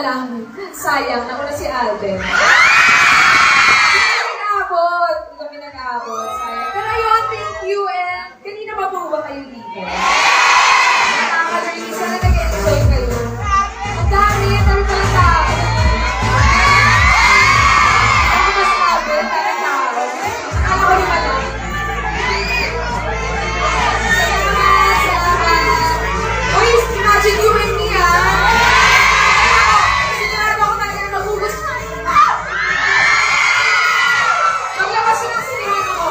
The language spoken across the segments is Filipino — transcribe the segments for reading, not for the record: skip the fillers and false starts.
lang. Sayang, nauna si Alden. Hindi kami nag-aabot. Sayang. Pero ayun, thank you. And kanina pa po ba kayo dito? Nakaka-learning. Sana nag-enjoy kayo. Ang dami pala tao. Ako masabi, parang tao. Akala ko naman lang. Uy, imagine you and me, sinarap ako talaga na magugus. Paglabas ko ng sinihan ako.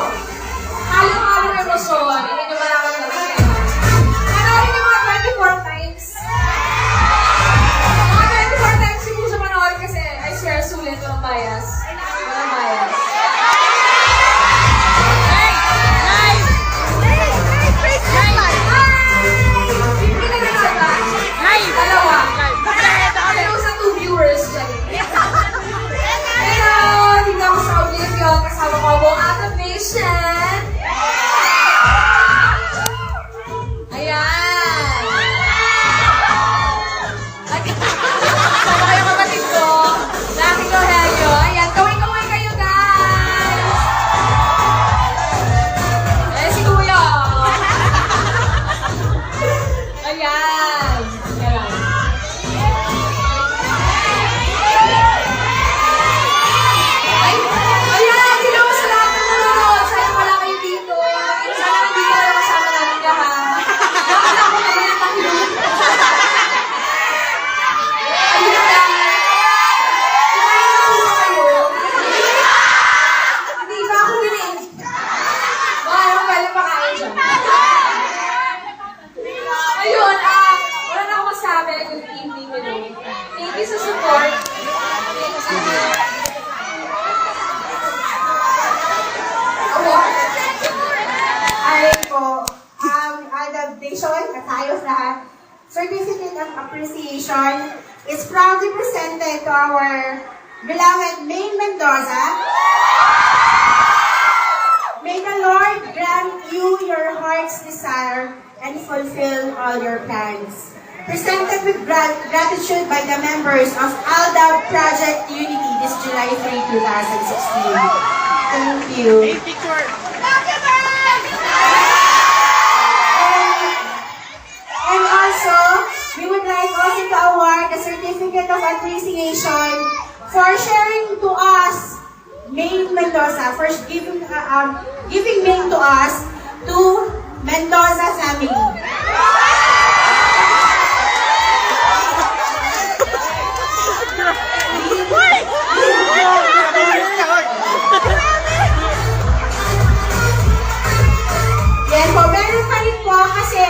Halo-halo ng emosyon. Hindi nyo malaman na rin. Panoorin nyo mga 24 times. Mga 24 times yung puso panoorin kasi I swear, sulit. Walang bias. Walang bias. Kasama ko buong Out of Nation. Ayan. Sama kayo kapatid ko. Laki ko, Helio. Ayan, kaway-kaway kayo, guys. Eh, si Kuya. Ayan. Ayan. Certificate of Appreciation is proudly presented to our beloved Maine Mendoza. May the Lord grant you your heart's desire and fulfill all your plans. Presented with gratitude by the members of ALDA Project Unity this July 3, 2016. Thank you. And also, we would like also to award the Certificate of Appreciation for sharing to us Maine Mendoza, for giving Maine to us, to Mendoza family. Yan po, meron pa rin po kasi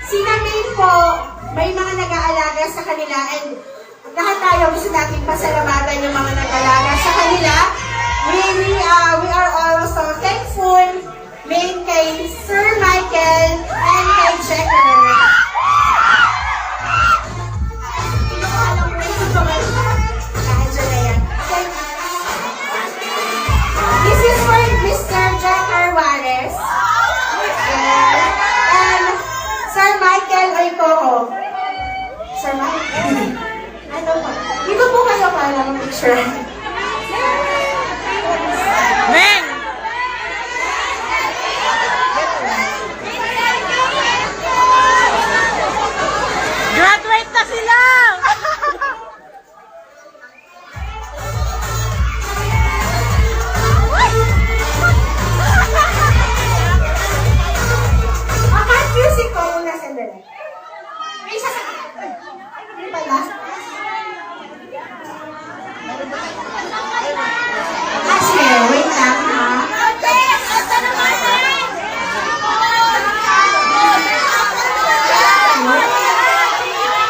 sina Maine po, may mga nag-aalaga sa kanila and lahat tayo gusto natin pasalamatan yung mga nag-aalaga sa kanila. We are also thankful Maine kay Sir Michael and kay Checker. This is for Mr. Checker Juarez. And Sir Michael Oikoko. Sir Michael? Ano po? Dito po kayo para mag-picture. Men! Graduate na sila! Akang music ko muna sandali. May isa sa... Ano pala? Ashley, wait lang ha.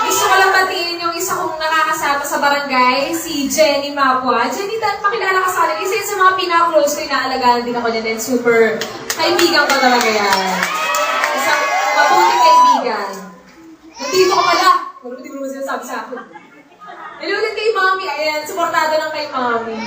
Gusto ko lang batiin yung isa kong nakakasama sa barangay, si Jenny Mapua. Jenny, pakilala ka sa akin. Isa yun sa mga pinaka-close ko, inaalagaan din ako niya din. Super kaibigan ko talaga yan. Isang mabuting kaibigan. Nandito ka pala. Pero hindi mo naman sinasabi sa akin. Hello din kay Mami. Ayan, supportado lang kay Mami.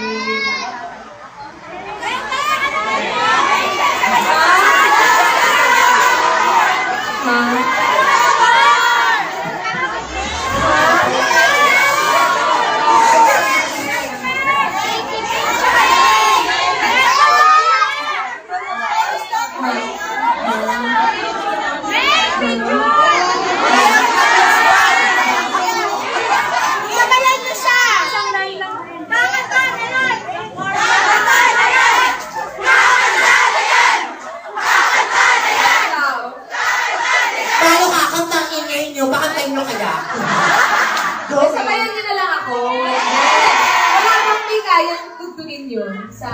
kayang tugtugin yun sa...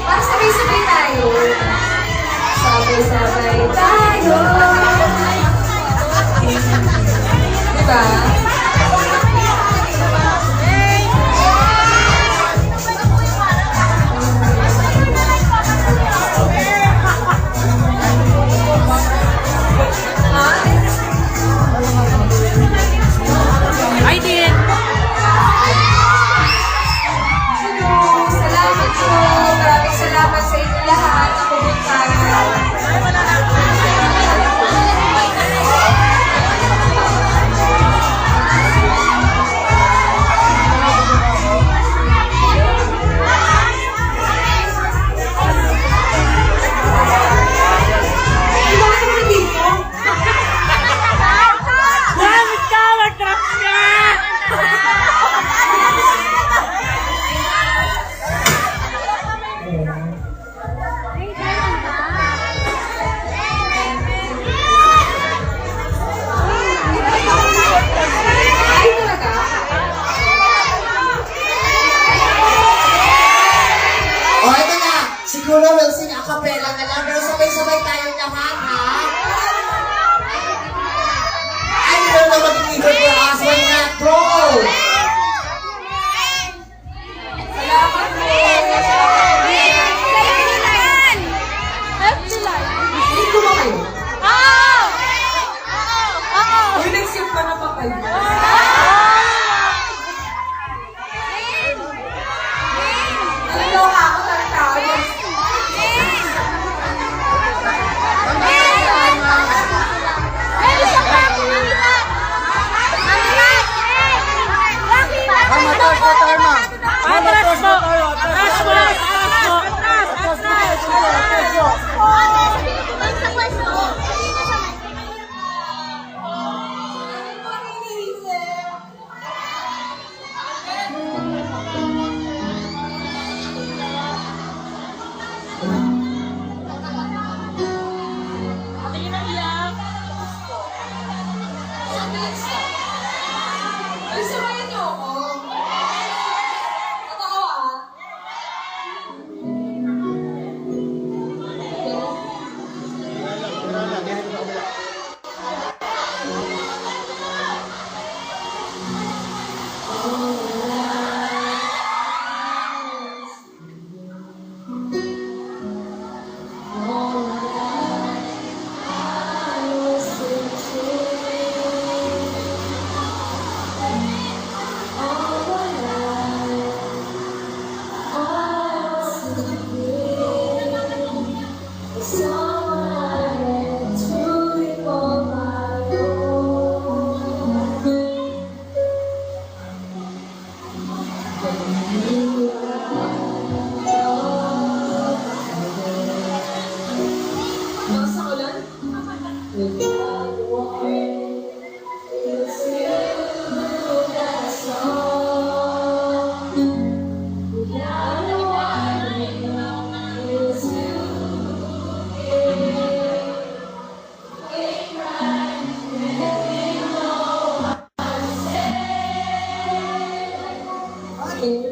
Para sabay-sabay tayo. Sabay-sabay tayo. Diba? I did. Salamat po. Maraming salamat sa inyo lahat na pumunta. Gamit ka, mag-drop ka! Ay, talaga? O, ito na. Siguro we'll sing a cappella na lang, pero sabay-sabay tayo lahat, ha? Ano na naman deliver for us when not go? Salamat po. Hindi ko ba kayo? Uy, nag-sip pa na pa kayo. Nalalawa ako ng tao. Atras mo! Atras mo! Atras mo! Ay, samayan niyo ako. Totoo ah. Nasa ulan? Okay.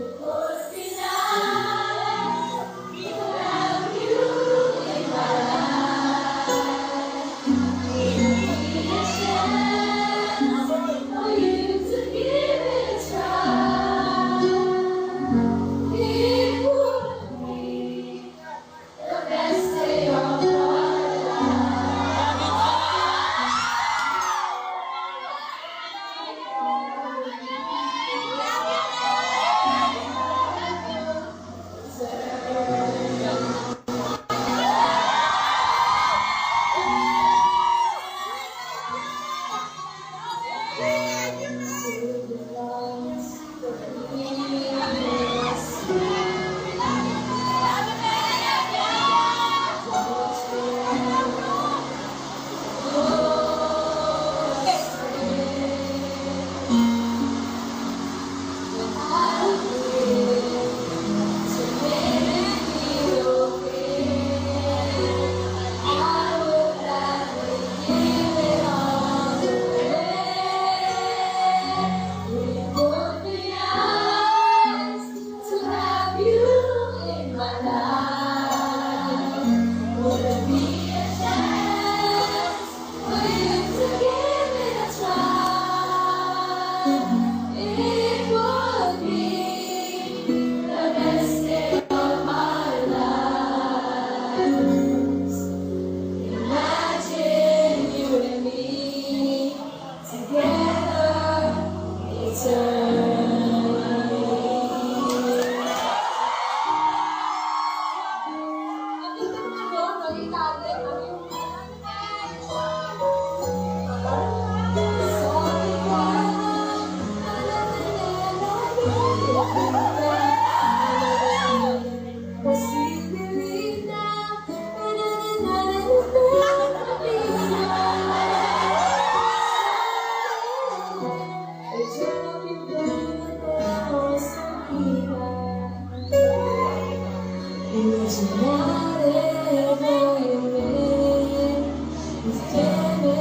So whatever you make, just tell me,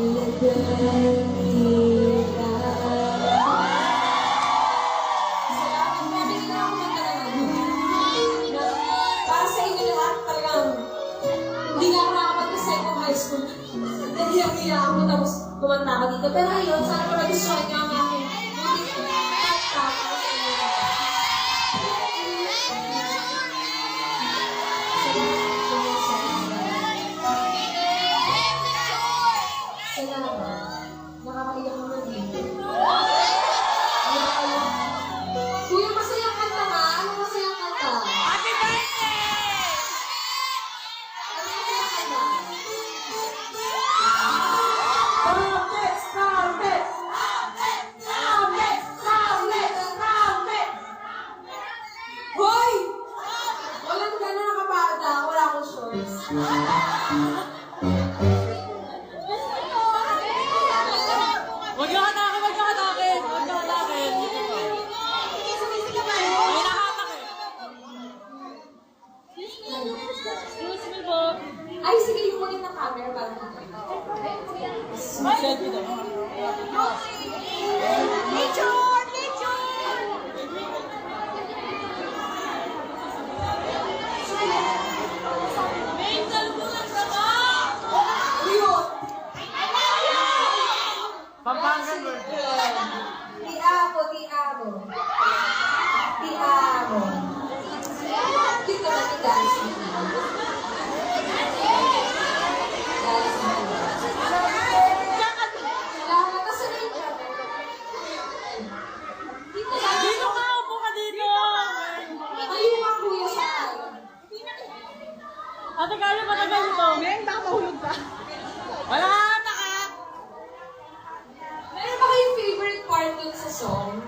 let them deep Salamat, mabili na ako ng na para sa inyo lahat talagang hindi na ako nakapag-decide ng high school. Nahiya ako tapos kumanta ako dito. Pero ayun, sana ko nagustuhan niyo ang aking Salamat. Nakakaiyak naman dito. Kuya, masayang kanta nga. Ano masayang kanta? Happy birthday! Ano masayang kanta? Hoy! Walang gano'n nakabata. Wala akong shorts. Huwag niyo hatakin, huwag niyo hatakin! Huwag niyo hatakin! May nahatak eh! Excuse me po! Ay, sige, yung ulit ng camera para Selfie daw. Picture! Picture! Pampangan mo. Ti amo, ti amo. Ti amo. Dito na ni dance. Salamat kasi na yung camera. Dito na. Dito ka! Upo ka dito! Ayun ang kuya sa akin. Ate Carlo, matagal ito. Ngayon, baka mahulog ka. Wala! Taka! Meron ba kayong favorite part dun sa song?